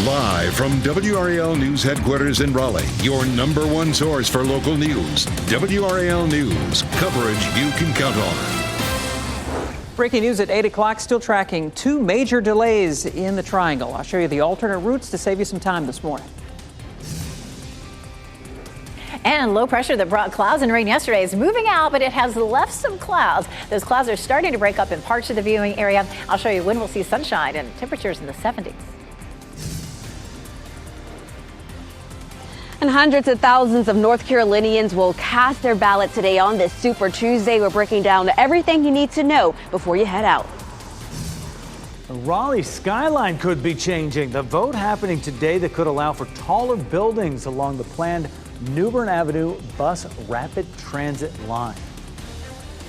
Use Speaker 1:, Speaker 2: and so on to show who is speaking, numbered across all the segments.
Speaker 1: Live from WRAL News Headquarters in Raleigh, your number one source for local news. WRAL News, coverage you can count on.
Speaker 2: Breaking news at 8 o'clock, still tracking two major delays in the triangle. I'll show you the alternate routes to save you some time this morning.
Speaker 3: And low pressure that brought clouds and rain yesterday is moving out, but it has left some clouds. Those clouds are starting to break up in parts of the viewing area. I'll show you when we'll see sunshine and temperatures in the 70s.
Speaker 4: And hundreds of thousands of North Carolinians will cast their ballot today on this Super Tuesday. We're breaking down everything you need to know before you head out.
Speaker 5: The Raleigh skyline could be changing. The vote happening today that could allow for taller buildings along the planned New Bern Avenue bus rapid transit line.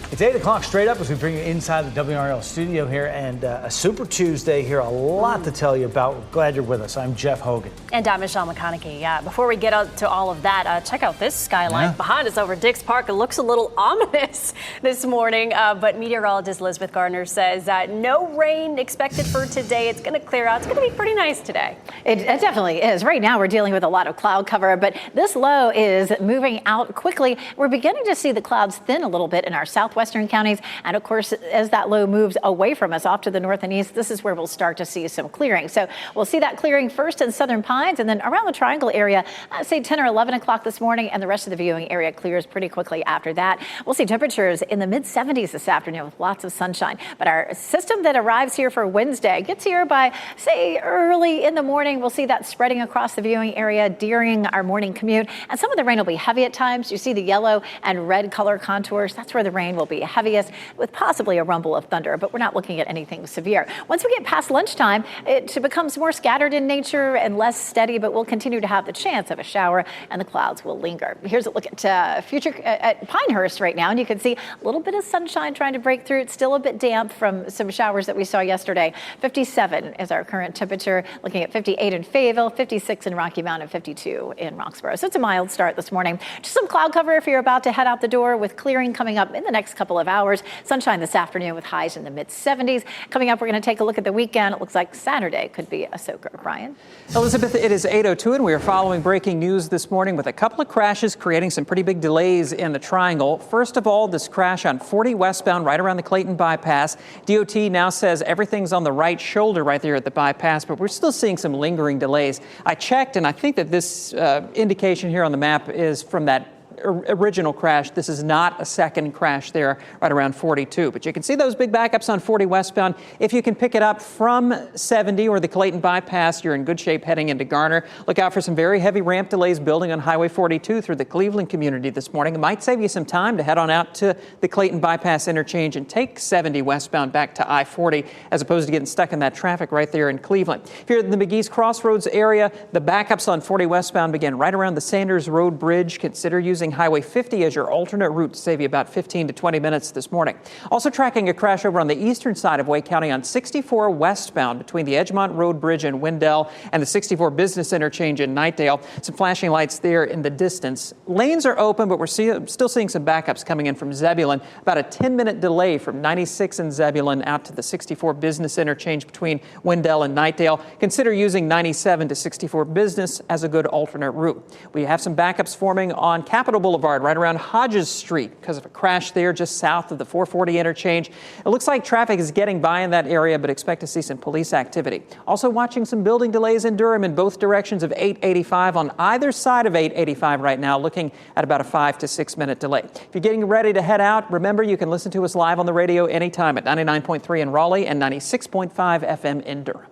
Speaker 5: It's 8 o'clock straight up as we bring you inside the WRAL studio here, and a Super Tuesday here. A lot to tell you about. We're glad you're with us. I'm Jeff Hogan.
Speaker 6: And I'm Michelle McConaughey. Yeah, before we get out to all of that, check out this skyline behind us over Dix Park. It looks a little ominous this morning, but meteorologist Elizabeth Gardner says no rain expected for today. It's going to clear out. It's going to be pretty nice today.
Speaker 3: It definitely is. Right now we're dealing with a lot of cloud cover, but this low is moving out quickly. We're beginning to see the clouds thin a little bit in our southwestern counties. And of course, as that low moves away from us off to the north and east, this is where we'll start to see some clearing. So we'll see that clearing first in southern Pines and then around the Triangle area, say 10 or 11 o'clock this morning, and the rest of the viewing area clears pretty quickly after that. We'll see temperatures in the mid 70s this afternoon with lots of sunshine. But our system that arrives here for Wednesday gets here by, say, early in the morning. We'll see that spreading across the viewing area during our morning commute. And some of the rain will be heavy at times. You see the yellow and red color contours. That's where the rain will be heaviest, with possibly a rumble of thunder, but we're not looking at anything severe. Once we get past lunchtime, it becomes more scattered in nature and less steady, but we'll continue to have the chance of a shower and the clouds will linger. Here's a look at at Pinehurst right now, and you can see a little bit of sunshine trying to break through. It's still a bit damp from some showers that we saw yesterday. 57 is our current temperature, looking at 58 in Fayetteville, 56 in Rocky Mount, and 52 in Roxborough. So it's a mild start this morning. Just some cloud cover if you're about to head out the door, with clearing coming up in the next couple of hours. Sunshine this afternoon with highs in the mid 70s. Coming up, we're going to take a look at the weekend. It looks like Saturday could be a soaker. Brian?
Speaker 2: Elizabeth, it is 8:02 and we are following breaking news this morning with a couple of crashes creating some pretty big delays in the triangle. First of all, this crash on 40 westbound right around the Clayton bypass. DOT now says everything's on the right shoulder right there at the bypass, but we're still seeing some lingering delays. I checked, and I think that this indication here on the map is from that original crash. This is not a second crash there right around 42, but you can see those big backups on 40 westbound. If you can pick it up from 70 or the Clayton bypass, you're in good shape heading into Garner. Look out for some very heavy ramp delays building on Highway 42 through the Cleveland community this morning. It might save you some time to head on out to the Clayton bypass interchange and take 70 westbound back to I-40 as opposed to getting stuck in that traffic right there in Cleveland. If you're in the McGee's Crossroads area, the backups on 40 westbound begin right around the Sanders Road Bridge. Consider using Highway 50 as your alternate route to save you about 15 to 20 minutes this morning. Also tracking a crash over on the eastern side of Wake County on 64 westbound between the Edgemont Road Bridge in Wendell and the 64 Business Interchange in Knightdale. Some flashing lights there in the distance. Lanes are open, but we're still seeing some backups coming in from Zebulon. About a 10-minute delay from 96 in Zebulon out to the 64 Business Interchange between Wendell and Knightdale. Consider using 97 to 64 Business as a good alternate route. We have some backups forming on Capitol Boulevard right around Hodges Street because of a crash there just south of the 440 interchange. It looks like traffic is getting by in that area, but expect to see some police activity. Also watching some building delays in Durham in both directions of 885 on either side of 885 right now, looking at about a 5 to 6 minute delay. If you're getting ready to head out, remember you can listen to us live on the radio anytime at 99.3 in Raleigh and 96.5 FM in Durham.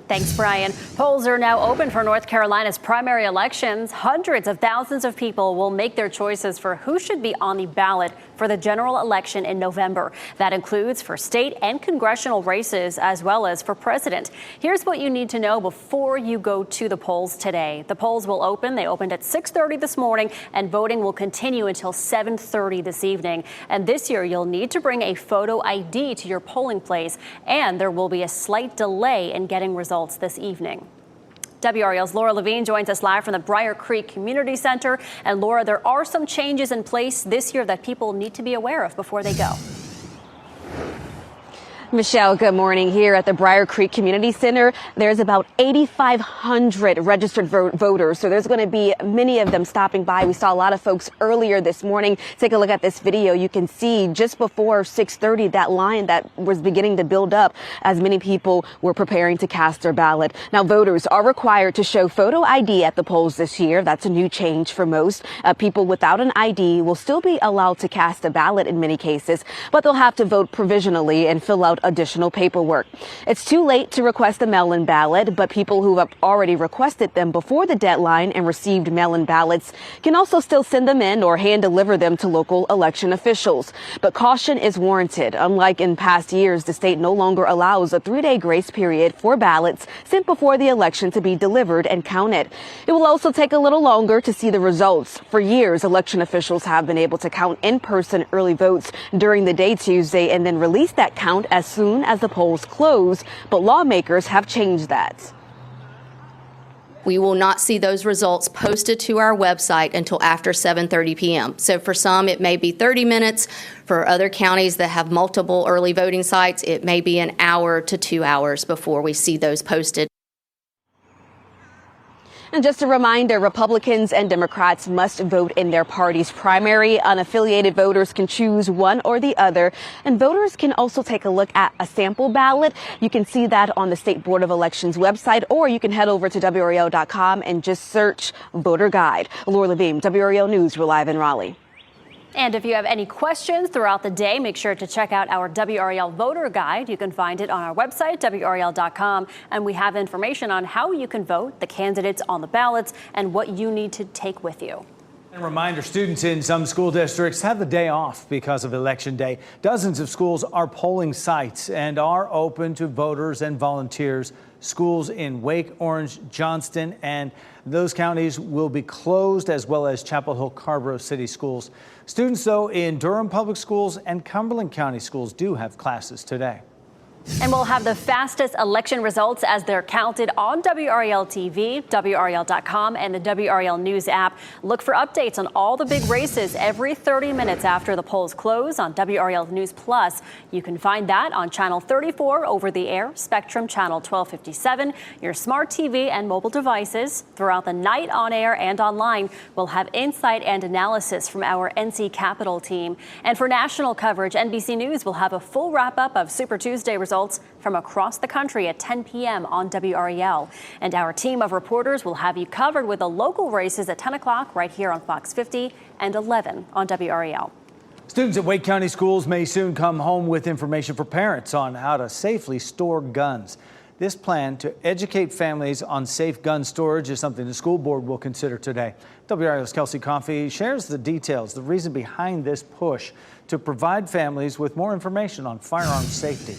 Speaker 6: Thanks, Brian. Polls are now open for North Carolina's primary elections. Hundreds of thousands of people will make their choices for who should be on the ballot for the general election in November. That includes for state and congressional races, as well as for president. Here's what you need to know before you go to the polls today. The polls will open. They opened at 6:30 this morning, and voting will continue until 7:30 this evening. And this year, you'll need to bring a photo ID to your polling place, and there will be a slight delay in getting results this evening. WRAL's Laura Levine joins us live from the Briar Creek Community Center. And Laura, there are some changes in place this year that people need to be aware of before they go.
Speaker 4: Michelle, good morning. Here at the Briar Creek Community Center, there's about 8,500 registered voters. So there's going to be many of them stopping by. We saw a lot of folks earlier this morning. Take a look at this video. You can see just before 6:30 that line that was beginning to build up as many people were preparing to cast their ballot. Now, voters are required to show photo ID at the polls this year. That's a new change for most. People without an ID will still be allowed to cast a ballot in many cases, but they'll have to vote provisionally and fill out additional paperwork. It's too late to request a mail-in ballot, but people who have already requested them before the deadline and received mail-in ballots can also still send them in or hand deliver them to local election officials. But caution is warranted. Unlike in past years, the state no longer allows a 3-day grace period for ballots sent before the election to be delivered and counted. It will also take a little longer to see the results. For years, election officials have been able to count in-person early votes during the day Tuesday and then release that count as soon as the polls close, but lawmakers have changed that.
Speaker 7: We will not see those results posted to our website until after 7:30 p.m. So for some, it may be 30 minutes. For other counties that have multiple early voting sites, it may be an hour to 2 hours before we see those posted.
Speaker 4: And just a reminder, Republicans and Democrats must vote in their party's primary. Unaffiliated voters can choose one or the other. And voters can also take a look at a sample ballot. You can see that on the State Board of Elections website, or you can head over to WRAL.com and just search voter guide. Laura Levine, WRAL News, we're live in Raleigh.
Speaker 6: And if you have any questions throughout the day, make sure to check out our WRAL voter guide. You can find it on our website, WRAL.com. And we have information on how you can vote, the candidates on the ballots, and what you need to take with you.
Speaker 5: And reminder, students in some school districts have the day off because of Election Day. Dozens of schools are polling sites and are open to voters and volunteers. Schools in Wake, Orange, Johnston, and those counties will be closed, as well as Chapel Hill, Carrboro City schools. Students, though, in Durham Public Schools and Cumberland County schools do have classes today.
Speaker 6: And we'll have the fastest election results as they're counted on WRAL TV, WRAL.com, and the WRAL News app. Look for updates on all the big races every 30 minutes after the polls close on WRAL News Plus. You can find that on Channel 34 over the air, Spectrum Channel 1257, your smart TV and mobile devices. Throughout the night on air and online, we'll have insight and analysis from our NC Capitol team. And for national coverage, NBC News will have a full wrap-up of Super Tuesday results from across the country at 10 p.m. on WRAL. And our team of reporters will have you covered with the local races at 10 o'clock right here on Fox 50 and 11 on WRAL.
Speaker 5: Students at Wake County schools may soon come home with information for parents on how to safely store guns. This plan to educate families on safe gun storage is something the school board will consider today. WRAL's Kelsey Coffey shares the details, the reason behind this push to provide families with more information on firearm safety.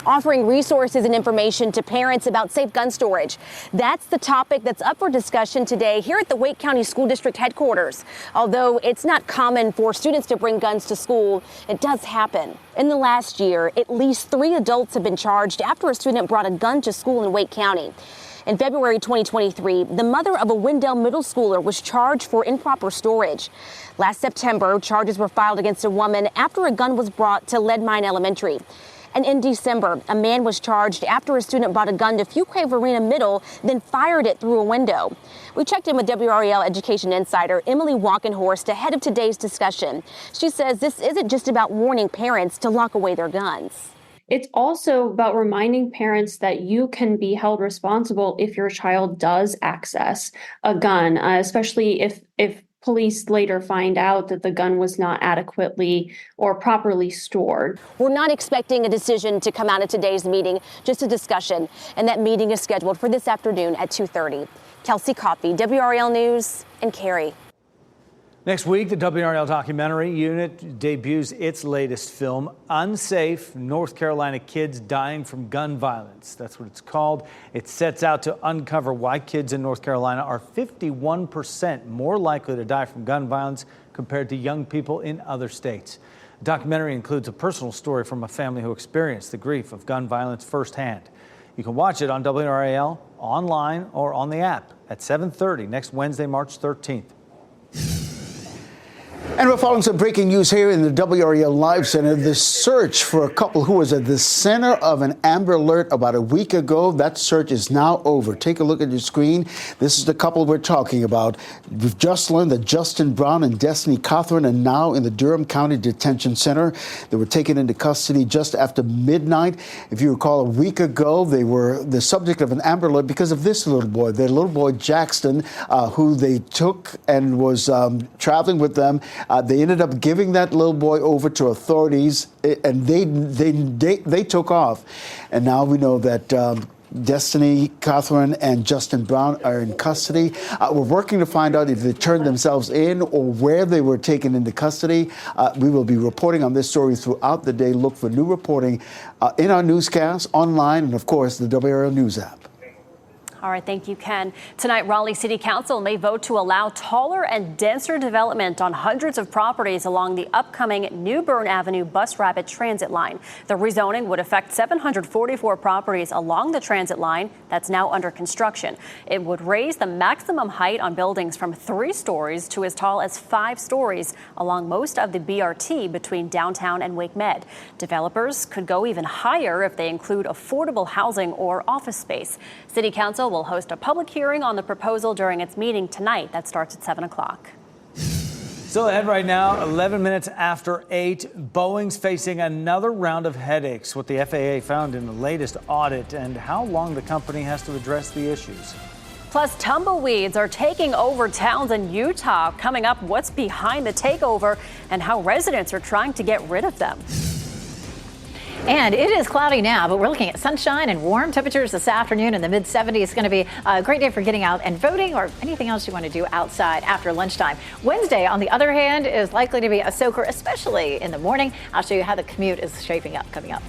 Speaker 8: Offering resources and information to parents about safe gun storage. That's the topic that's up for discussion today here at the Wake County School District headquarters. Although it's not common for students to bring guns to school, it does happen. In the last year, at least 3 adults have been charged after a student brought a gun to school in Wake County. In February 2023, the mother of a Wendell middle schooler was charged for improper storage. Last September, charges were filed against a woman after a gun was brought to Leadmine Elementary. And in December, a man was charged after a student brought a gun to Fuquay Varina Middle, then fired it through a window. We checked in with WRAL Education Insider Emily Walkenhorst ahead of today's discussion. She says this isn't just about warning parents to lock away their guns.
Speaker 9: It's also about reminding parents that you can be held responsible if your child does access a gun, especially if police later find out that the gun was not adequately or properly stored.
Speaker 8: We're not expecting a decision to come out of today's meeting, just a discussion. And that meeting is scheduled for this afternoon at 2:30. Kelsey Coffey, WRAL News in Cary.
Speaker 5: Next week, the WRAL documentary unit debuts its latest film, Unsafe North Carolina Kids Dying from Gun Violence. That's what it's called. It sets out to uncover why kids in North Carolina are 51% more likely to die from gun violence compared to young people in other states. The documentary includes a personal story from a family who experienced the grief of gun violence firsthand. You can watch it on WRAL, online, or on the app at 7:30 next Wednesday, March 13th.
Speaker 10: And we're following some breaking news here in the WRAL Live Center. The search for a couple who was at the center of an Amber Alert about a week ago, that search is now over. Take a look at your screen. This is the couple we're talking about. We've just learned that Justin Brown and Destiny Catherine are now in the Durham County Detention Center. They were taken into custody just after midnight. If you recall, a week ago, they were the subject of an Amber Alert because of this little boy, their little boy Jackson, who they took and was traveling with them. They ended up giving that little boy over to authorities, and they took off. And now we know that Destiny Catherine and Justin Brown are in custody. We're working to find out if they turned themselves in or where they were taken into custody. We will be reporting on this story throughout the day. Look for new reporting in our newscasts, online, and of course, the WRAL News app.
Speaker 6: All right, thank you, Ken. Tonight, Raleigh City Council may vote to allow taller and denser development on hundreds of properties along the upcoming New Bern Avenue bus rapid transit line. The rezoning would affect 744 properties along the transit line that's now under construction. It would raise the maximum height on buildings from 3 stories to as tall as 5 stories along most of the BRT between downtown and Wake Med. Developers could go even higher if they include affordable housing or office space. City Council will host a public hearing on the proposal during its meeting tonight. That starts at 7 o'clock.
Speaker 5: Still ahead right now, 11 minutes after 8, Boeing's facing another round of headaches, what the FAA found in the latest audit and how long the company has to address the issues.
Speaker 6: Plus, tumbleweeds are taking over towns in Utah. Coming up, what's behind the takeover and how residents are trying to get rid of them.
Speaker 3: And it is cloudy now, but we're looking at sunshine and warm temperatures this afternoon in the mid-70s. It's going to be a great day for getting out and voting or anything else you want to do outside after lunchtime. Wednesday, on the other hand, is likely to be a soaker, especially in the morning. I'll show you how the commute is shaping up coming up.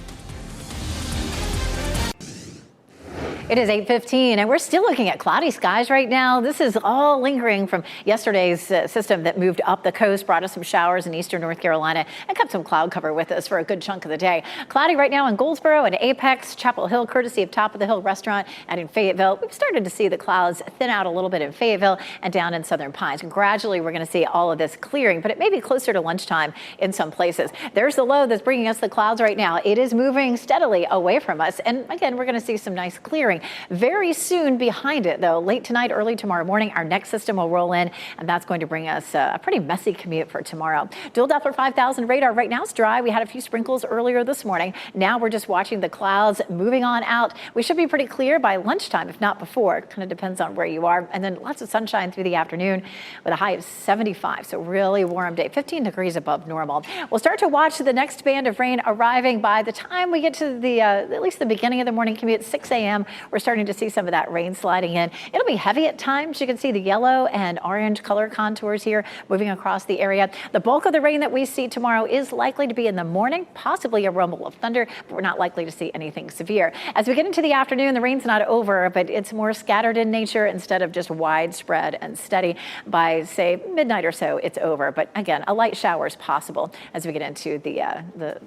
Speaker 3: It is 8:15, and we're still looking at cloudy skies right now. This is all lingering from yesterday's system that moved up the coast, brought us some showers in eastern North Carolina, and kept some cloud cover with us for a good chunk of the day. Cloudy right now in Goldsboro and Apex, Chapel Hill, courtesy of Top of the Hill Restaurant, and in Fayetteville. We've started to see the clouds thin out a little bit in Fayetteville and down in Southern Pines. Gradually, we're going to see all of this clearing, but it may be closer to lunchtime in some places. There's the low that's bringing us the clouds right now. It is moving steadily away from us, and again, we're going to see some nice clearing very soon behind it, though. Late tonight, early tomorrow morning, our next system will roll in, and that's going to bring us a pretty messy commute for tomorrow. Dual Doppler 5000 radar right now is dry. We had a few sprinkles earlier this morning. Now we're just watching the clouds moving on out. We should be pretty clear by lunchtime, if not before. It kind of depends on where you are. And then lots of sunshine through the afternoon with a high of 75. So really warm day, 15 degrees above normal. We'll start to watch the next band of rain arriving by the time we get to the at least the beginning of the morning commute, 6 a.m. We're starting to see some of that rain sliding in. It'll be heavy at times. You can see the yellow and orange color contours here moving across the area. The bulk of the rain that we see tomorrow is likely to be in the morning, possibly a rumble of thunder, but we're not likely to see anything severe. As we get into the afternoon, the rain's not over, but it's more scattered in nature instead of just widespread and steady. By, say, midnight or so, it's over. But again, a light shower is possible as we get into the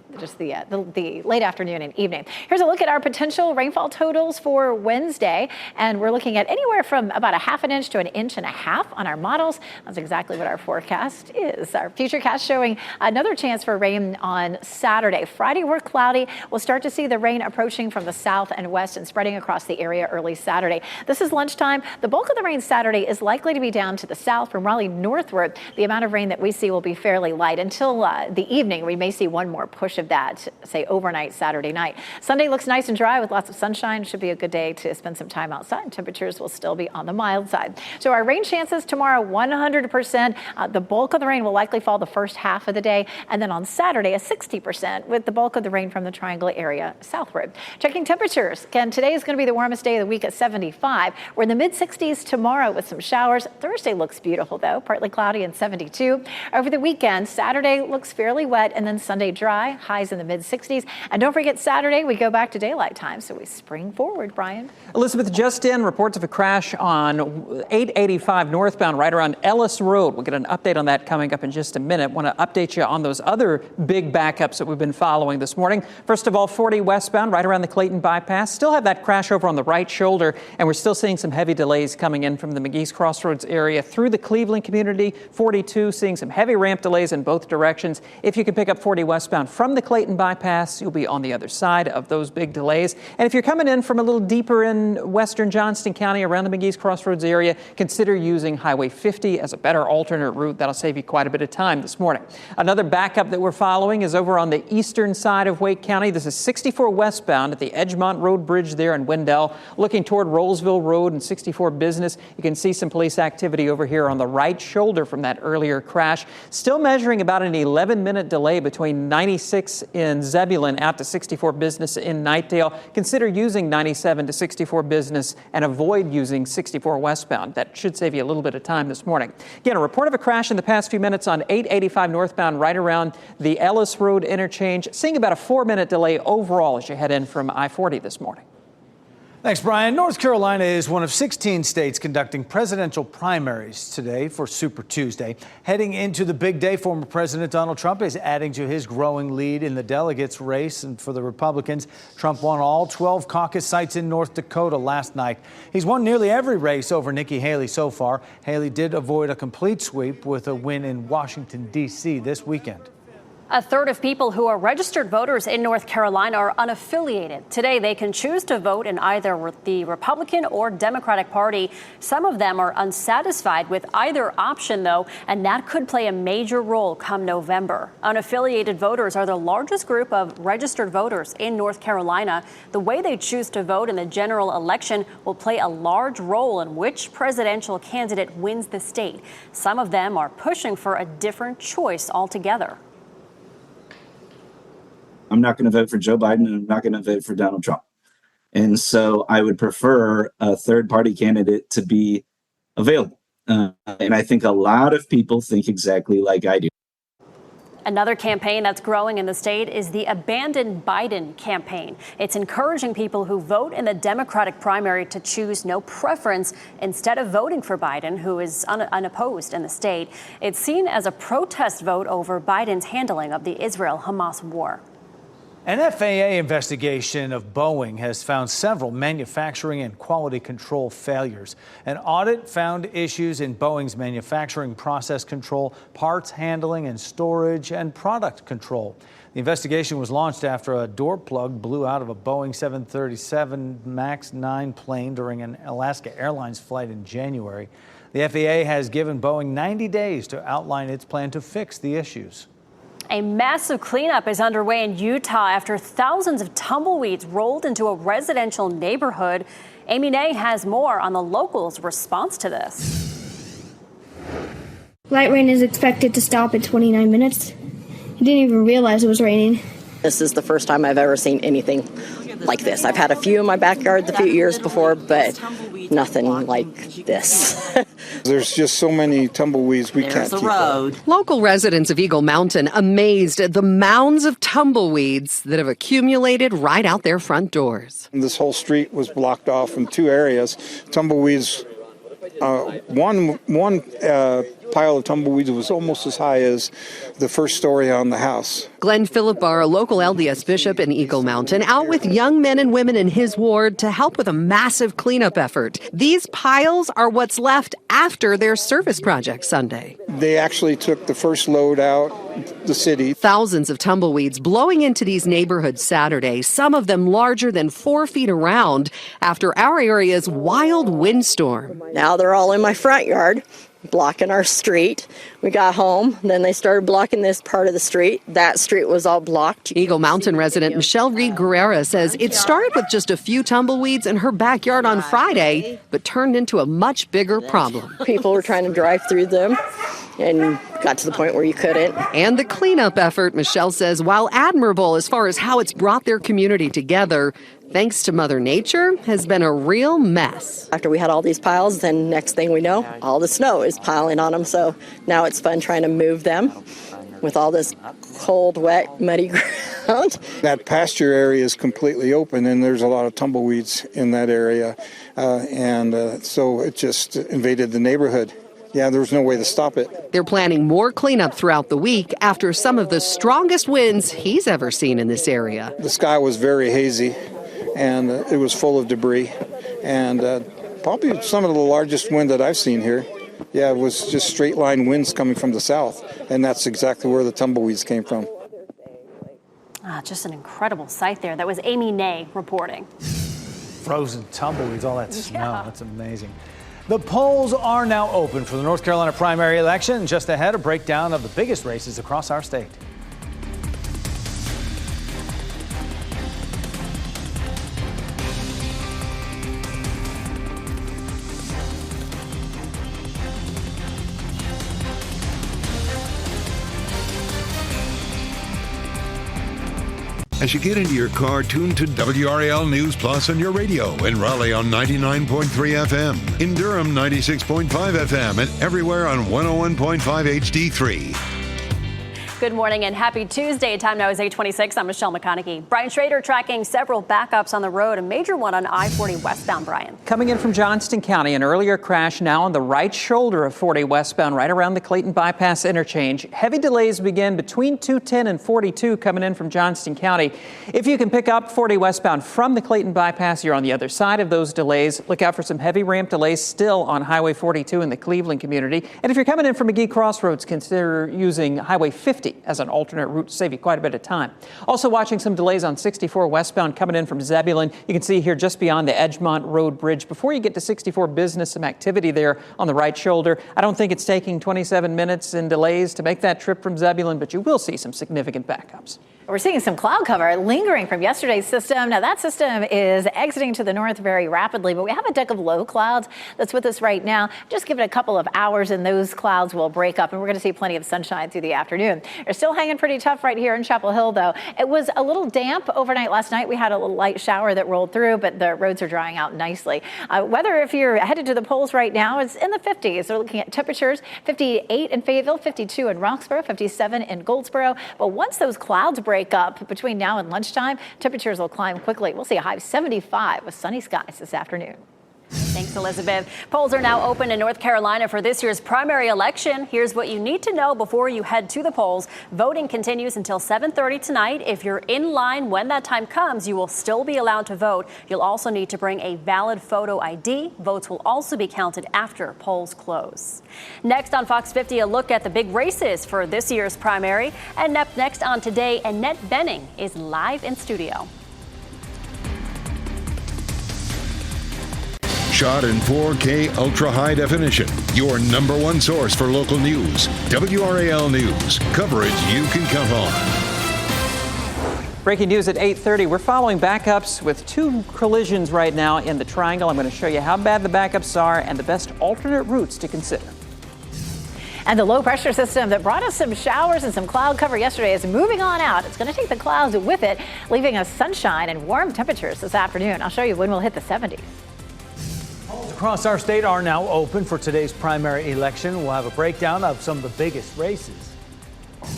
Speaker 3: late afternoon and evening. Here's a look at our potential rainfall totals for Wednesday, and we're looking at anywhere from about a ½ inch to 1.5 inches on our models. That's exactly what our forecast is. Our futurecast showing another chance for rain on Saturday. Friday, we're cloudy. We'll start to see the rain approaching from the south and west and spreading across the area early Saturday. This is lunchtime. The bulk of the rain Saturday is likely to be down to the south from Raleigh northward. The amount of rain that we see will be fairly light until the evening. We may see one more push of that, say overnight Saturday night. Sunday looks nice and dry with lots of sunshine. Should be a good day to spend some time outside. Temperatures will still be on the mild side. So our rain chances tomorrow, 100%. The bulk of the rain will likely fall the first half of the day. And then on Saturday, a 60% with the bulk of the rain from the Triangle area southward. Checking temperatures. Again, today is going to be the warmest day of the week at 75. We're in the mid-60s tomorrow with some showers. Thursday looks beautiful, though, partly cloudy and 72. Over the weekend, Saturday looks fairly wet and then Sunday dry, highs in the mid-60s. And don't forget, Saturday, we go back to daylight time. So we spring forward. Brian?
Speaker 2: Elizabeth, just in, reports of a crash on 885 northbound right around Ellis Road. We'll get an update on that coming up in just a minute. Want to update you on those other big backups that we've been following this morning. First of all, 40 westbound right around the Clayton bypass. Still have that crash over on the right shoulder, and we're still seeing some heavy delays coming in from the McGee's Crossroads area through the Cleveland community. 42 seeing some heavy ramp delays in both directions. If you can pick up 40 westbound from the Clayton bypass, you'll be on the other side of those big delays. And if you're coming in from a little deeper in western Johnston County around the McGee's Crossroads area, consider using Highway 50 as a better alternate route. That'll save you quite a bit of time this morning. Another backup that we're following is over on the eastern side of Wake County. This is 64 westbound at the Edgemont Road Bridge there in Wendell. Looking toward Rollsville Road and 64 Business, you can see some police activity over here on the right shoulder from that earlier crash. Still measuring about an 11-minute delay between 96 in Zebulon out to 64 Business in Knightdale. Consider using 97 to 64 Business and avoid using 64 westbound. That should save you a little bit of time this morning. Again, a report of a crash in the past few minutes on 885 northbound right around the Ellis Road interchange. Seeing about a 4-minute delay overall as you head in from I-40 this morning.
Speaker 5: Thanks, Brian. North Carolina is one of 16 states conducting presidential primaries today for Super Tuesday. Heading into the big day, former President Donald Trump is adding to his growing lead in the delegates race. And for the Republicans, Trump won all 12 caucus sites in North Dakota last night. He's won nearly every race over Nikki Haley so far. Haley did avoid a complete sweep with a win in Washington, D.C. this weekend.
Speaker 6: A third of people who are registered voters in North Carolina are unaffiliated. Today, they can choose to vote in either the Republican or Democratic Party. Some of them are unsatisfied with either option, though, and that could play a major role come November. Unaffiliated voters are the largest group of registered voters in North Carolina. The way they choose to vote in the general election will play a large role in which presidential candidate wins the state. Some of them are pushing for a different choice altogether.
Speaker 11: I'm not going to vote for Joe Biden, and I'm not going to vote for Donald Trump. And so I would prefer a third party candidate to be available. And I think a lot of people think exactly like I do.
Speaker 6: Another campaign that's growing in the state is the Abandon Biden campaign. It's encouraging people who vote in the Democratic primary to choose no preference instead of voting for Biden, who is unopposed in the state. It's seen as a protest vote over Biden's handling of the Israel-Hamas war.
Speaker 5: An FAA investigation of Boeing has found several manufacturing and quality control failures. An audit found issues in Boeing's manufacturing process control, parts handling and storage, and product control. The investigation was launched after a door plug blew out of a Boeing 737 MAX 9 plane during an Alaska Airlines flight in January. The FAA has given Boeing 90 days to outline its plan to fix the issues.
Speaker 6: A massive cleanup is underway in Utah after thousands of tumbleweeds rolled into a residential neighborhood. Amy Nay has more on the locals' response to this.
Speaker 12: Light rain is expected to stop in 29 minutes. I didn't even realize it was raining.
Speaker 13: This is the first time I've ever seen anything like this. I've had a few in my backyard the few years before, but nothing like this.
Speaker 14: There's just so many tumbleweeds we can't keep up.
Speaker 15: Local residents of Eagle Mountain amazed at the mounds of tumbleweeds that have accumulated right out their front doors.
Speaker 14: This whole street was blocked off in two areas. Tumbleweeds, one pile of tumbleweeds was almost as high as the first story on the house.
Speaker 15: Glenn Philipbar, a local LDS bishop in Eagle Mountain, out with young men and women in his ward to help with a massive cleanup effort. These piles are what's left after their service project Sunday.
Speaker 14: They actually took the first load out the city.
Speaker 15: Thousands of tumbleweeds blowing into these neighborhoods Saturday, some of them larger than 4 feet around, after our area's wild windstorm.
Speaker 13: Now they're all in my front yard, blocking our street. We got home, then they started blocking this part of the street. That street was all blocked.
Speaker 15: Eagle Mountain resident Michelle Reed Guerrera says it started with just a few tumbleweeds in her backyard on Friday, but turned into a much bigger problem.
Speaker 13: People were trying to drive through them and got to the point where you couldn't.
Speaker 15: And the cleanup effort, Michelle says, while admirable as far as how it's brought their community together, thanks to Mother Nature, has been a real mess.
Speaker 13: After we had all these piles, then next thing we know, all the snow is piling on them. So now it's fun trying to move them with all this cold, wet, muddy ground. around.
Speaker 14: That pasture area is completely open, and there's a lot of tumbleweeds in that area. So it just invaded the neighborhood. Yeah, there was no way to stop it.
Speaker 15: They're planning more cleanup throughout the week after some of the strongest winds he's ever seen in this area.
Speaker 14: The sky was very hazy, and it was full of debris, and probably some of the largest wind that I've seen here. Yeah, it was just straight line winds coming from the south, and that's exactly where the tumbleweeds came from.
Speaker 6: Just an incredible sight there. That was Amy Nay reporting.
Speaker 5: Frozen tumbleweeds, all that snow. That's amazing. The polls are now open for the North Carolina primary election. Just ahead, a breakdown of the biggest races across our state.
Speaker 1: As you get into your car, tune to WRAL News Plus on your radio. In Raleigh on 99.3 FM. In Durham, 96.5 FM. And everywhere on 101.5 HD3.
Speaker 6: Good morning and happy Tuesday. Time now is 8:26. I'm Michelle McConaughey. Brian Schrader tracking several backups on the road. A major one on I-40 westbound, Brian.
Speaker 2: Coming in from Johnston County, an earlier crash now on the right shoulder of 40 westbound, right around the Clayton Bypass interchange. Heavy delays begin between 210 and 42 coming in from Johnston County. If you can pick up 40 westbound from the Clayton Bypass, you're on the other side of those delays. Look out for some heavy ramp delays still on Highway 42 in the Cleveland community. And if you're coming in from McGee Crossroads, consider using Highway 50 as an alternate route to save you quite a bit of time. Also watching some delays on 64 westbound coming in from Zebulon. You can see here just beyond the Edgemont Road Bridge. Before you get to 64 Business, some activity there on the right shoulder. I don't think it's taking 27 minutes in delays to make that trip from Zebulon, but you will see some significant backups.
Speaker 3: We're seeing some cloud cover lingering from yesterday's system. Now, that system is exiting to the north very rapidly, but we have a deck of low clouds that's with us right now. Just give it a couple of hours and those clouds will break up, and we're going to see plenty of sunshine through the afternoon. They're still hanging pretty tough right here in Chapel Hill, though. It was a little damp overnight last night. We had a little light shower that rolled through, but the roads are drying out nicely. Weather, if you're headed to the polls right now, is in the 50s. They're looking at temperatures 58 in Fayetteville, 52 in Roxborough, 57 in Goldsboro. But once those clouds break up between now and lunchtime, temperatures will climb quickly. We'll see a high of 75 with sunny skies this afternoon.
Speaker 6: Thanks, Elizabeth. Polls are now open in North Carolina for this year's primary election. Here's what you need to know before you head to the polls. Voting continues until 7:30 tonight. If you're in line when that time comes, you will still be allowed to vote. You'll also need to bring a valid photo ID. Votes will also be counted after polls close. Next on Fox 50, a look at the big races for this year's primary. And up next on Today, Annette Benning is live in studio.
Speaker 1: Shot in 4K ultra high definition. Your number one source for local news. WRAL News. Coverage you can count on.
Speaker 2: Breaking news at 8:30. We're following backups with two collisions right now in the triangle. I'm going to show you how bad the backups are and the best alternate routes to consider.
Speaker 3: And the low pressure system that brought us some showers and some cloud cover yesterday is moving on out. It's going to take the clouds with it, leaving us sunshine and warm temperatures this afternoon. I'll show you when we'll hit the 70s.
Speaker 5: Polls across our state are now open for today's primary election. We'll have a breakdown of some of the biggest races.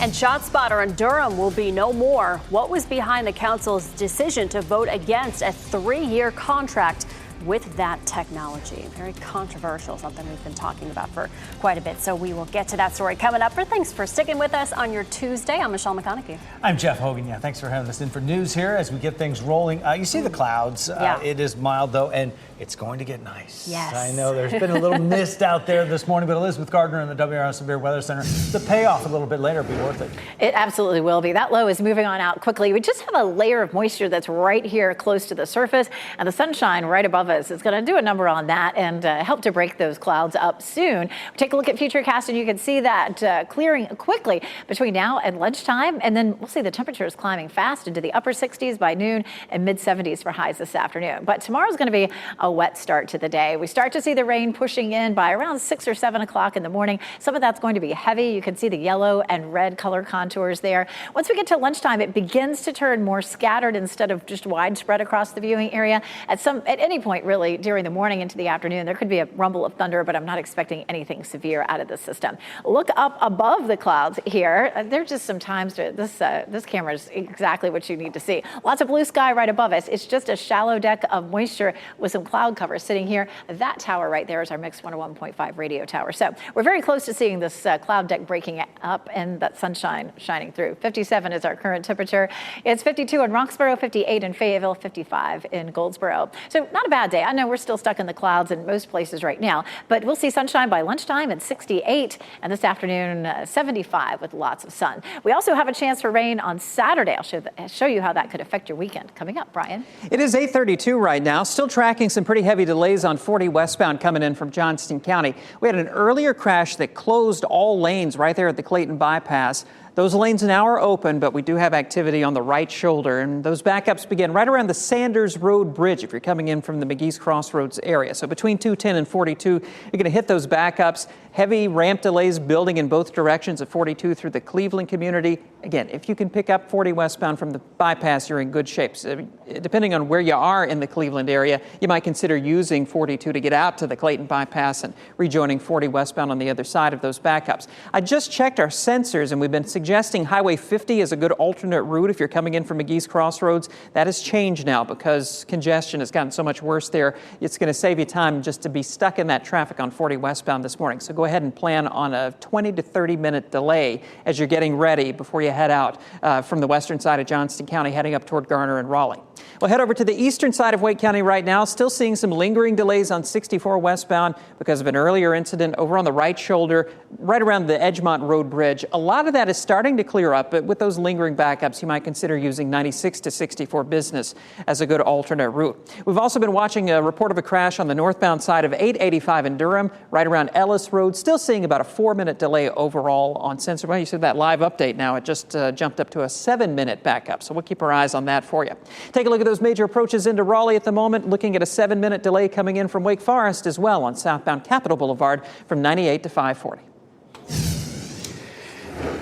Speaker 6: And ShotSpotter in Durham will be no more. What was behind the council's decision to vote against a 3-year contract with that technology? Very controversial, something we've been talking about for quite a bit. So we will get to that story coming up. Thanks for sticking with us on your Tuesday. I'm Michelle McConaughey.
Speaker 5: I'm Jeff Hogan. Yeah, thanks for having us in for news here as we get things rolling. You see the clouds. It is mild, though, and it's going to get nice.
Speaker 3: Yes.
Speaker 5: I know there's been a little mist out there this morning, but Elizabeth Gardner in the WRAL Severe Weather Center, the payoff a little bit later will be worth it.
Speaker 3: It absolutely will be. That low is moving on out quickly. We just have a layer of moisture that's right here close to the surface, and the sunshine right above us is going to do a number on that and help to break those clouds up soon. Take a look at Futurecast, and you can see that clearing quickly between now and lunchtime, and then we'll see the temperatures climbing fast into the upper 60s by noon and mid 70s for highs this afternoon. But tomorrow's going to be a wet start to the day. We start to see the rain pushing in by around 6 or 7 o'clock in the morning. Some of that's going to be heavy. You can see the yellow and red color contours there. Once we get to lunchtime, it begins to turn more scattered instead of just widespread across the viewing area. At any point, really, during the morning into the afternoon, there could be a rumble of thunder, but I'm not expecting anything severe out of the system. Look up above the clouds here. There's just some times this camera is exactly what you need to see. Lots of blue sky right above us. It's just a shallow deck of moisture with some cloud cover sitting here. That tower right there is our Mix 101.5 radio tower. So we're very close to seeing this cloud deck breaking up and that sunshine shining through. 57 is our current temperature. It's 52 in Roxborough, 58 in Fayetteville, 55 in Goldsboro. So not a bad day. I know we're still stuck in the clouds in most places right now, but we'll see sunshine by lunchtime at 68, and this afternoon 75 with lots of sun. We also have a chance for rain on Saturday. I'll show you how that could affect your weekend. Coming up, Brian.
Speaker 2: It is 8:32 right now. Still tracking some pretty heavy delays on 40 westbound coming in from Johnston County. We had an earlier crash that closed all lanes right there at the Clayton bypass. Those lanes now are open, but we do have activity on the right shoulder, and those backups begin right around the Sanders Road Bridge if you're coming in from the McGee's Crossroads area. So between 210 and 42, you're going to hit those backups. Heavy ramp delays building in both directions at 42 through the Cleveland community. Again, if you can pick up 40 westbound from the bypass, you're in good shape. So, depending on where you are in the Cleveland area, you might consider using 42 to get out to the Clayton bypass and rejoining 40 westbound on the other side of those backups. I just checked our sensors, and we've been suggesting Highway 50 is a good alternate route if you're coming in from McGee's Crossroads. That has changed now because congestion has gotten so much worse there. It's going to save you time just to be stuck in that traffic on 40 westbound this morning. So go ahead and plan on a 20 to 30 minute delay as you're getting ready before you head out from the western side of Johnston County, heading up toward Garner and Raleigh. We'll head over to the eastern side of Wake County right now. Still seeing some lingering delays on 64 westbound because of an earlier incident over on the right shoulder, right around the Edgemont Road Bridge. A lot of that is starting to clear up, but with those lingering backups, you might consider using 96 to 64 Business as a good alternate route. We've also been watching a report of a crash on the northbound side of 885 in Durham, right around Ellis Road. Still seeing about a 4-minute delay overall on sensor. Well, you see that live update now. It just jumped up to a 7-minute backup. So we'll keep our eyes on that for you. Take a look at those major approaches into Raleigh at the moment. Looking at a 7-minute delay coming in from Wake Forest as well on southbound Capitol Boulevard from 98 to 540.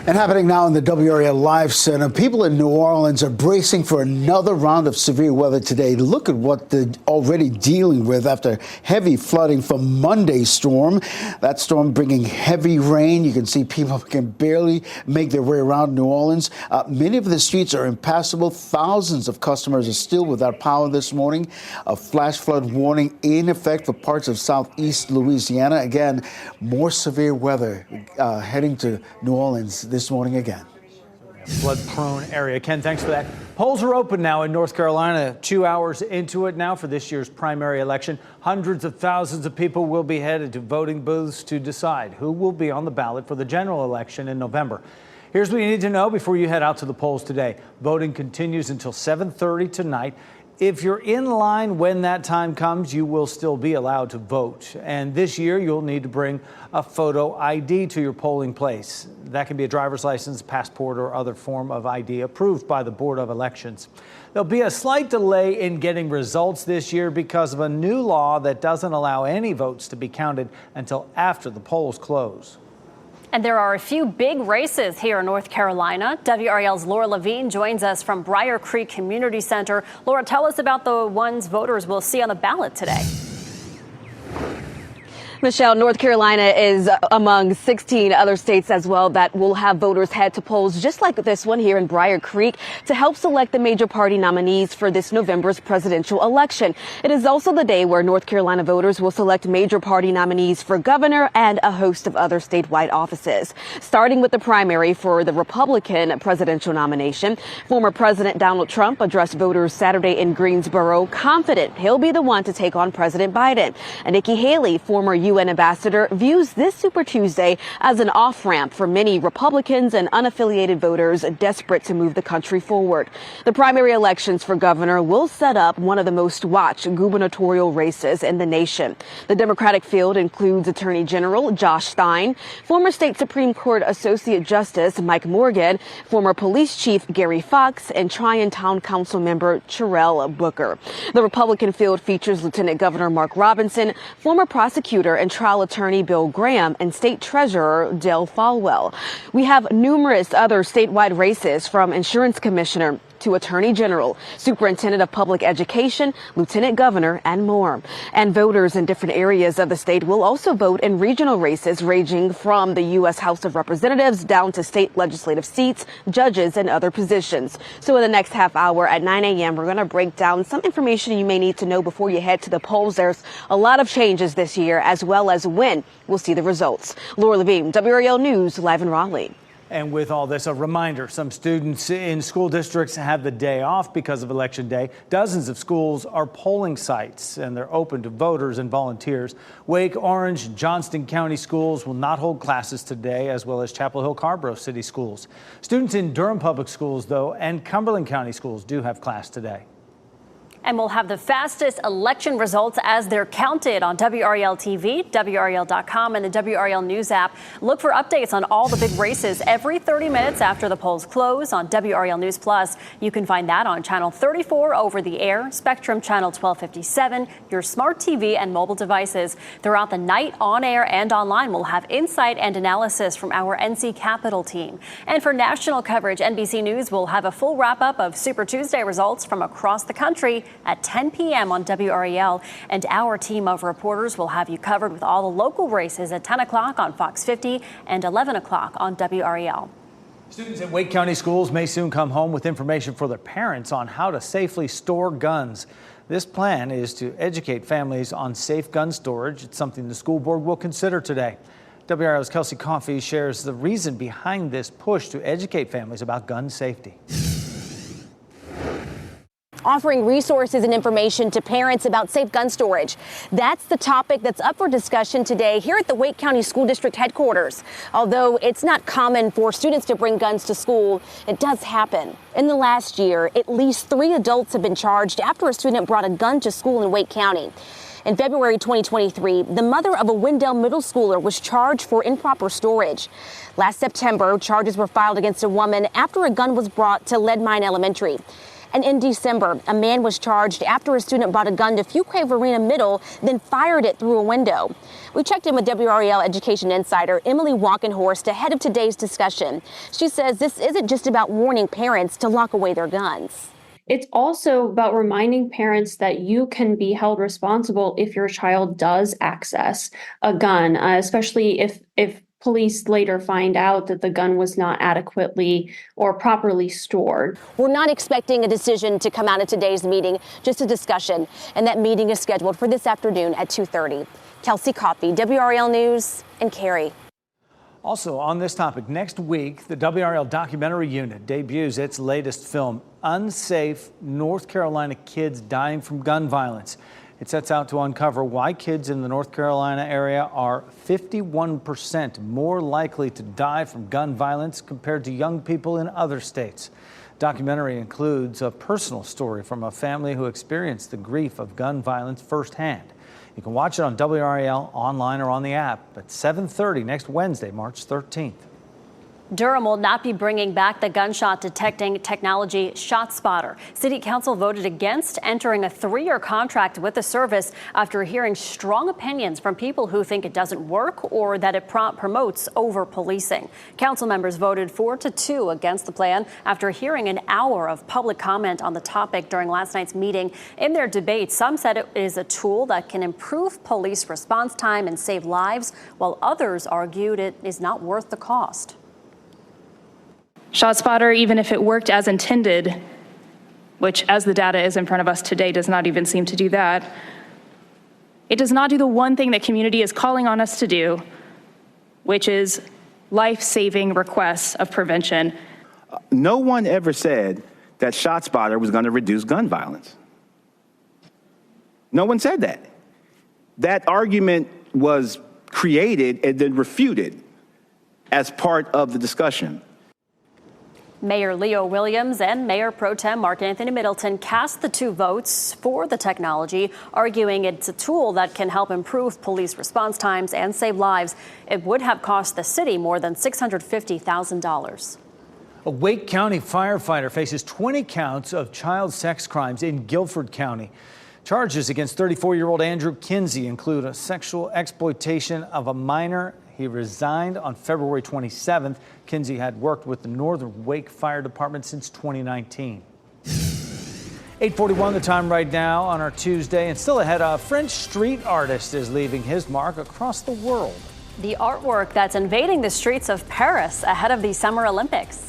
Speaker 10: And happening now in the WRAL Live Center, people in New Orleans are bracing for another round of severe weather today. Look at what they're already dealing with after heavy flooding from Monday's storm. That storm bringing heavy rain. You can see people can barely make their way around New Orleans. Many of the streets are impassable. Thousands of customers are still without power this morning. A flash flood warning in effect for parts of southeast Louisiana. Again, more severe weather heading to New Orleans this morning again.
Speaker 5: Flood-prone area. Ken, thanks for that. Polls are open now in North Carolina. 2 hours into it now for this year's primary election. Hundreds of thousands of people will be headed to voting booths to decide who will be on the ballot for the general election in November. Here's what you need to know before you head out to the polls today. Voting continues until 7:30 tonight. If you're in line when that time comes, you will still be allowed to vote. And this year, you'll need to bring a photo ID to your polling place. That can be a driver's license, passport, or other form of ID approved by the Board of Elections. There'll be a slight delay in getting results this year because of a new law that doesn't allow any votes to be counted until after the polls close.
Speaker 6: And there are a few big races here in North Carolina. WRAL's Laura Levine joins us from Briar Creek Community Center. Laura, tell us about the ones voters will see on the ballot today.
Speaker 4: Michelle, North Carolina is among 16 other states as well that will have voters head to polls just like this one here in Briar Creek to help select the major party nominees for this November's presidential election. It is also the day where North Carolina voters will select major party nominees for governor and a host of other statewide offices. Starting with the primary for the Republican presidential nomination, former President Donald Trump addressed voters Saturday in Greensboro, confident he'll be the one to take on President Biden. And Nikki Haley, former UN ambassador views this Super Tuesday as an off-ramp for many Republicans and unaffiliated voters desperate to move the country forward. The primary elections for governor will set up one of the most watched gubernatorial races in the nation. The Democratic field includes Attorney General Josh Stein, former state Supreme Court Associate Justice Mike Morgan, former police chief Gary Fox, and Tryon Town Council member WRAL Booker. The Republican field features Lieutenant Governor Mark Robinson, former prosecutor and trial attorney Bill Graham, and state treasurer Dale Folwell. We have numerous other statewide races, from insurance commissioner to attorney general, superintendent of public education, lieutenant governor, and more. And voters in different areas of the state will also vote in regional races ranging from the U.S. House of Representatives down to state legislative seats, judges, and other positions. So in the next half hour at 9 a.m., we're going to break down some information you may need to know before you head to the polls. There's a lot of changes this year, as well as when we'll see the results. Laura Levine, WRAL News, live in Raleigh.
Speaker 5: And with all this, a reminder, some students in school districts have the day off because of Election Day. Dozens of schools are polling sites, and they're open to voters and volunteers. Wake, Orange, Johnston County schools will not hold classes today, as well as Chapel Hill Carborough City schools. Students in Durham Public Schools, though, and Cumberland County schools do have class today.
Speaker 6: And we'll have the fastest election results as they're counted on WRAL TV, WRAL.com, and the WRAL News app. Look for updates on all the big races every 30 minutes after the polls close on WRAL News Plus. You can find that on Channel 34 over the air, Spectrum Channel 1257, your smart TV and mobile devices. Throughout the night, on air and online, we'll have insight and analysis from our NC Capitol team. And for national coverage, NBC News will have a full wrap-up of Super Tuesday results from across the country at 10 p.m. on WRAL, and our team of reporters will have you covered with all the local races at 10 o'clock on Fox 50 and 11 o'clock on WRAL.
Speaker 5: Students at Wake County schools may soon come home with information for their parents on how to safely store guns. This plan is to educate families on safe gun storage. It's something the school board will consider today. WRAL's Kelsey Coffey shares the reason behind this push to educate families about gun safety.
Speaker 8: Offering resources and information to parents about safe gun storage. That's the topic that's up for discussion today here at the Wake County School District headquarters. Although it's not common for students to bring guns to school, it does happen. In the last year, at least 3 adults have been charged after a student brought a gun to school in Wake County. In February 2023, the mother of a Wendell middle schooler was charged for improper storage. Last September, charges were filed against a woman after a gun was brought to Lead Mine Elementary. And in December, a man was charged after a student brought a gun to Fuquay-Varina Middle, then fired it through a window. We checked in with WRAL Education Insider Emily Walkenhorst ahead of today's discussion. She says this isn't just about warning parents to lock away their guns.
Speaker 9: It's also about reminding parents that you can be held responsible if your child does access a gun, especially if police later find out that the gun was not adequately or properly stored.
Speaker 8: We're not expecting a decision to come out of today's meeting, just a discussion. And that meeting is scheduled for this afternoon at 2:30. Kelsey Coffey, WRAL News in Cary.
Speaker 5: Also on this topic, next week, the WRAL documentary unit debuts its latest film, Unsafe North Carolina Kids Dying from Gun Violence. It sets out to uncover why kids in the North Carolina area are 51% more likely to die from gun violence compared to young people in other states. Documentary includes a personal story from a family who experienced the grief of gun violence firsthand. You can watch it on WRAL online or on the app at 7:30 next Wednesday, March 13th.
Speaker 6: Durham will not be bringing back the gunshot detecting technology ShotSpotter. City Council voted against entering a 3-year contract with the service after hearing strong opinions from people who think it doesn't work or that it promotes over-policing. Council members voted 4-2 against the plan after hearing an hour of public comment on the topic during last night's meeting. In their debate, some said it is a tool that can improve police response time and save lives, while others argued it is not worth the cost.
Speaker 16: ShotSpotter, even if it worked as intended, which as the data is in front of us today does not even seem to do that, it does not do the one thing that community is calling on us to do, which is life-saving requests of prevention.
Speaker 17: No one ever said that ShotSpotter was going to reduce gun violence. No one said that. That argument was created and then refuted as part of the discussion.
Speaker 6: Mayor Leo Williams and Mayor Pro Tem Mark Anthony Middleton cast the two votes for the technology, arguing it's a tool that can help improve police response times and save lives. It would have cost the city more than $650,000.
Speaker 5: A Wake County firefighter faces 20 counts of child sex crimes in Guilford County. Charges against 34-year-old Andrew Kinsey include a sexual exploitation of a minor. He resigned on February 27th. Kinsey had worked with the Northern Wake Fire Department since 2019. 8:41 the time right now on our Tuesday, and still ahead, a French street artist is leaving his mark across the world.
Speaker 6: The artwork that's invading the streets of Paris ahead of the Summer Olympics.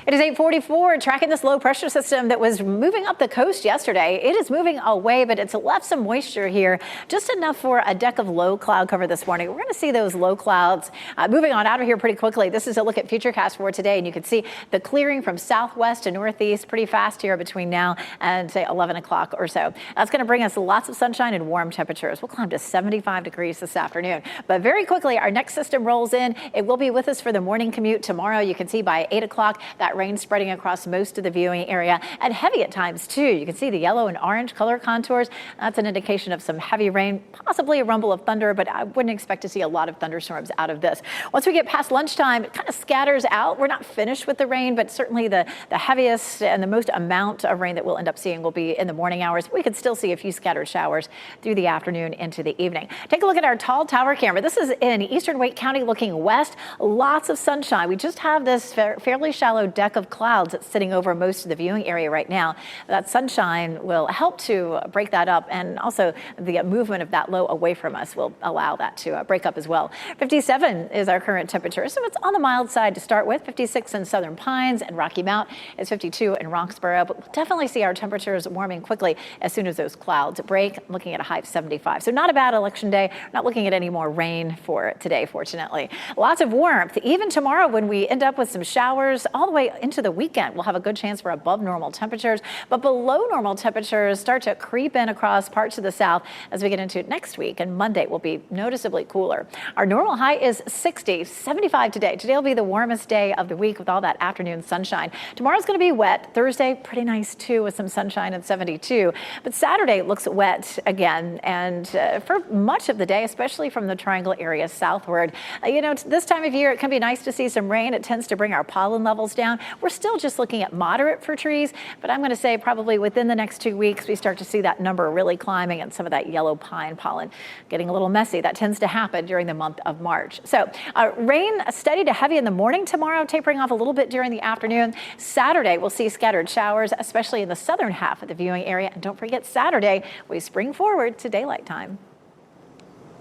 Speaker 3: It is 8:44, tracking this low pressure system that was moving up the coast yesterday. It is moving away, but it's left some moisture here, just enough for a deck of low cloud cover this morning. We're going to see those low clouds moving on out of here pretty quickly. This is a look at Futurecast for today, and you can see the clearing from southwest to northeast pretty fast here between now and, say, 11 o'clock or so. That's going to bring us lots of sunshine and warm temperatures. We'll climb to 75 degrees this afternoon. But very quickly, our next system rolls in. It will be with us for the morning commute tomorrow. You can see by 8 o'clock that rain spreading across most of the viewing area, and heavy at times too. You can see the yellow and orange color contours. That's an indication of some heavy rain, possibly a rumble of thunder, but I wouldn't expect to see a lot of thunderstorms out of this. Once we get past lunchtime, it kind of scatters out. We're not finished with the rain, but certainly the heaviest and the most amount of rain that we'll end up seeing will be in the morning hours. We could still see a few scattered showers through the afternoon into the evening. Take a look at our tall tower camera. This is in eastern Wake County looking west. Lots of sunshine. We just have this fairly shallow deck of clouds that's sitting over most of the viewing area right now. That sunshine will help to break that up, and also the movement of that low away from us will allow that to break up as well. 57 is our current temperature, so it's on the mild side to start with. 56 in Southern Pines and Rocky Mount. It's 52 in Roxborough, but we'll definitely see our temperatures warming quickly as soon as those clouds break. I'm looking at a high of 75. So not a bad election day. Not looking at any more rain for today, fortunately. Lots of warmth. Even tomorrow when we end up with some showers all the way into the weekend, we'll have a good chance for above normal temperatures, but below normal temperatures start to creep in across parts of the south as we get into next week, and Monday will be noticeably cooler. Our normal high is 60, 75 today. Today will be the warmest day of the week with all that afternoon sunshine. Tomorrow's going to be wet. Thursday, pretty nice too with some sunshine at 72, but Saturday looks wet again, and for much of the day, especially from the Triangle area southward. This time of year, it can be nice to see some rain. It tends to bring our pollen levels down. We're still just looking at moderate for trees, but I'm going to say probably within the next 2 weeks, we start to see that number really climbing and some of that yellow pine pollen getting a little messy. That tends to happen during the month of March. So rain steady to heavy in the morning tomorrow, tapering off a little bit during the afternoon. Saturday, we'll see scattered showers, especially in the southern half of the viewing area. And don't forget, Saturday, we spring forward to daylight time.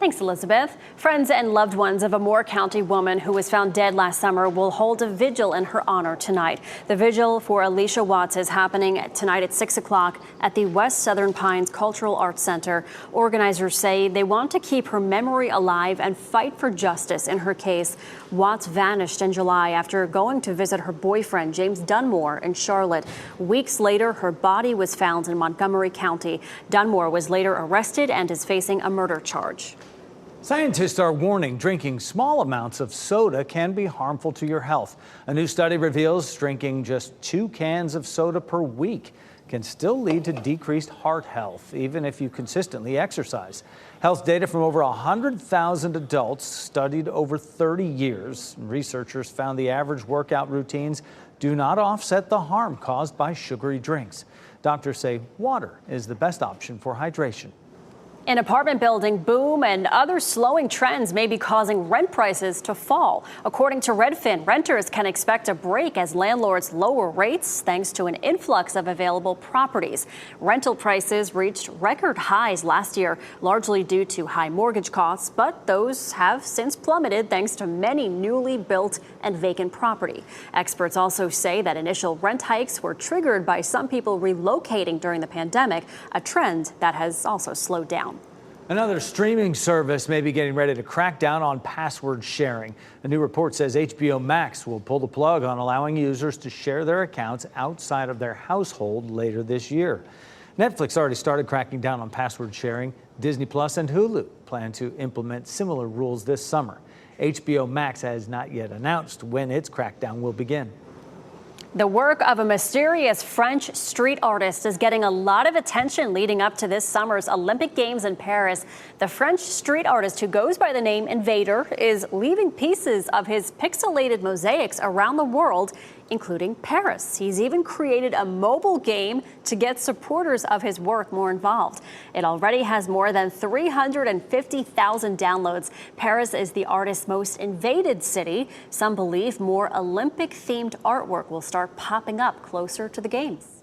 Speaker 6: Thanks, Elizabeth. Friends and loved ones of a Moore County woman who was found dead last summer will hold a vigil in her honor tonight. The vigil for Alicia Watts is happening tonight at 6 o'clock at the West Southern Pines Cultural Arts Center. Organizers say they want to keep her memory alive and fight for justice in her case. Watts vanished in July after going to visit her boyfriend, James Dunmore, in Charlotte. Weeks later, her body was found in Montgomery County. Dunmore was later arrested and is facing a murder charge.
Speaker 5: Scientists are warning drinking small amounts of soda can be harmful to your health. A new study reveals drinking just 2 cans of soda per week can still lead to decreased heart health, even if you consistently exercise. Health data from over 100,000 adults studied over 30 years. Researchers found the average workout routines do not offset the harm caused by sugary drinks. Doctors say water is the best option for hydration.
Speaker 6: An apartment building boom and other slowing trends may be causing rent prices to fall. According to Redfin, renters can expect a break as landlords lower rates thanks to an influx of available properties. Rental prices reached record highs last year, largely due to high mortgage costs, but those have since plummeted thanks to many newly built and vacant property. Experts also say that initial rent hikes were triggered by some people relocating during the pandemic, a trend that has also slowed down.
Speaker 5: Another streaming service may be getting ready to crack down on password sharing. A new report says HBO Max will pull the plug on allowing users to share their accounts outside of their household later this year. Netflix already started cracking down on password sharing. Disney Plus and Hulu plan to implement similar rules this summer. HBO Max has not yet announced when its crackdown will begin.
Speaker 6: The work of a mysterious French street artist is getting a lot of attention leading up to this summer's Olympic Games in Paris. The French street artist, who goes by the name Invader, is leaving pieces of his pixelated mosaics around the world, including Paris. He's even created a mobile game to get supporters of his work more involved. It already has more than 350,000 downloads. Paris is the artist's most invaded city. Some believe more Olympic-themed artwork will start popping up closer to the Games.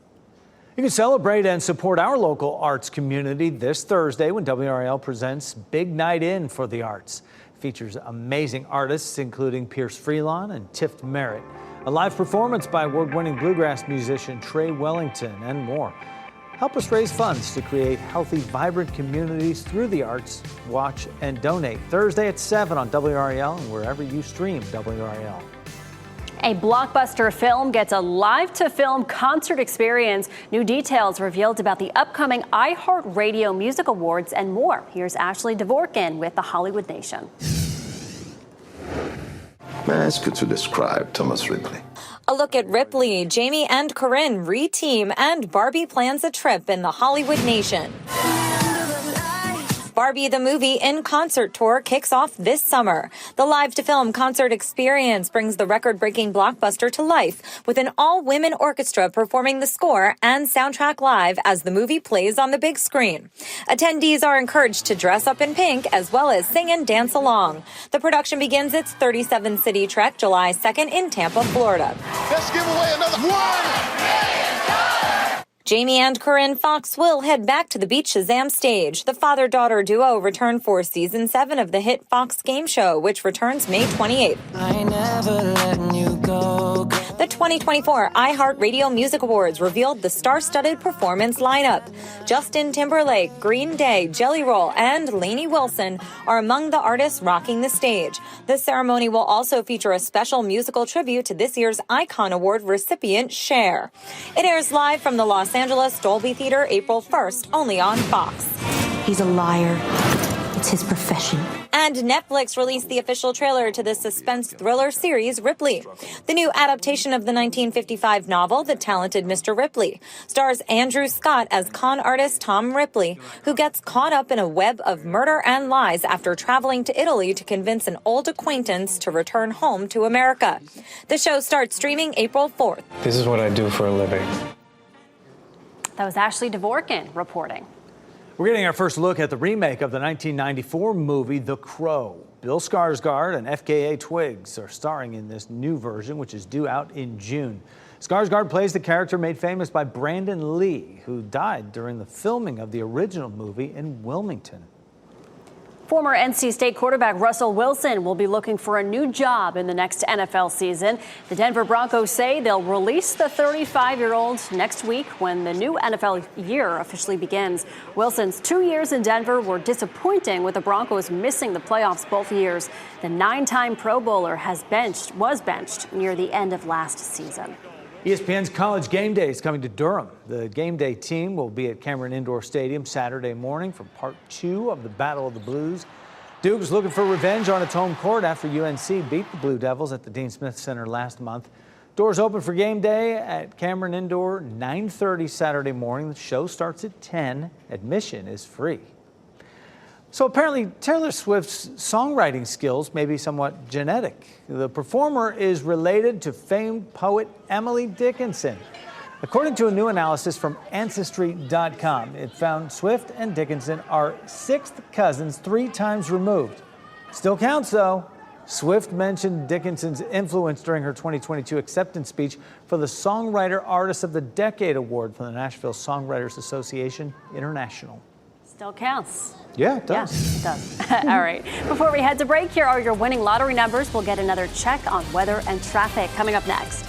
Speaker 5: You can celebrate and support our local arts community this Thursday when WRAL presents Big Night In for the Arts. It features amazing artists, including Pierce Freelon and Tift Merritt. A live performance by award-winning bluegrass musician Trey Wellington, and more. Help us raise funds to create healthy, vibrant communities through the arts. Watch and donate Thursday at 7 on WRAL and wherever you stream WRAL.
Speaker 6: A blockbuster film gets a live-to-film concert experience. New details revealed about the upcoming iHeartRadio Music Awards and more. Here's Ashley Dvorkin with the Hollywood Nation.
Speaker 18: May I ask you to describe Thomas Ripley?
Speaker 19: A look at Ripley, Jamie and Corinne re-team, and Barbie plans a trip in the Hollywood Nation. Barbie the Movie in Concert Tour kicks off this summer. The live-to-film concert experience brings the record-breaking blockbuster to life with an all-women orchestra performing the score and soundtrack live as the movie plays on the big screen. Attendees are encouraged to dress up in pink as well as sing and dance along. The production begins its 37-city trek July 2nd in Tampa, Florida.
Speaker 18: Let's give away another $1 million.
Speaker 19: Jamie and Corinne Fox will head back to the Beat Shazam stage. The father-daughter duo return for season 7 of the hit Fox game show, which returns May 28th.
Speaker 20: I never let you go.
Speaker 19: The 2024 iHeartRadio Music Awards revealed the star-studded performance lineup. Justin Timberlake, Green Day, Jelly Roll, and Lainey Wilson are among the artists rocking the stage. The ceremony will also feature a special musical tribute to this year's Icon Award recipient, Cher. It airs live from the Los Angeles Dolby Theater April 1st, only on Fox.
Speaker 20: He's a liar. It's his profession.
Speaker 19: And Netflix released the official trailer to the suspense thriller series Ripley. The new adaptation of the 1955 novel, The Talented Mr. Ripley, stars Andrew Scott as con artist Tom Ripley, who gets caught up in a web of murder and lies after traveling to Italy to convince an old acquaintance to return home to America. The show starts streaming April 4th.
Speaker 21: This is what I do for a living.
Speaker 6: That was Ashley Dvorkin reporting.
Speaker 5: We're getting our first look at the remake of the 1994 movie The Crow. Bill Skarsgård and FKA Twigs are starring in this new version, which is due out in June. Skarsgård plays the character made famous by Brandon Lee, who died during the filming of the original movie in Wilmington.
Speaker 6: Former NC State quarterback Russell Wilson will be looking for a new job in the next NFL season. The Denver Broncos say they'll release the 35-year-old next week when the new NFL year officially begins. Wilson's 2 years in Denver were disappointing, with the Broncos missing the playoffs both years. The 9-time Pro Bowler was benched near the end of last season.
Speaker 5: ESPN's College Game Day is coming to Durham. The Game Day team will be at Cameron Indoor Stadium Saturday morning for part 2 of the Battle of the Blues. Duke is looking for revenge on its home court after UNC beat the Blue Devils at the Dean Smith Center last month. Doors open for Game Day at Cameron Indoor 9:30 Saturday morning. The show starts at 10. Admission is free. So apparently Taylor Swift's songwriting skills may be somewhat genetic. The performer is related to famed poet Emily Dickinson. According to a new analysis from Ancestry.com, it found Swift and Dickinson are 6th cousins 3 times removed. Still counts, though. Swift mentioned Dickinson's influence during her 2022 acceptance speech for the Songwriter Artist of the Decade Award from the Nashville Songwriters Association International.
Speaker 6: Still counts.
Speaker 5: Yeah, it does.
Speaker 6: Yeah, it does. All right. Before we head to break, here are your winning lottery numbers. We'll get another check on weather and traffic coming up next.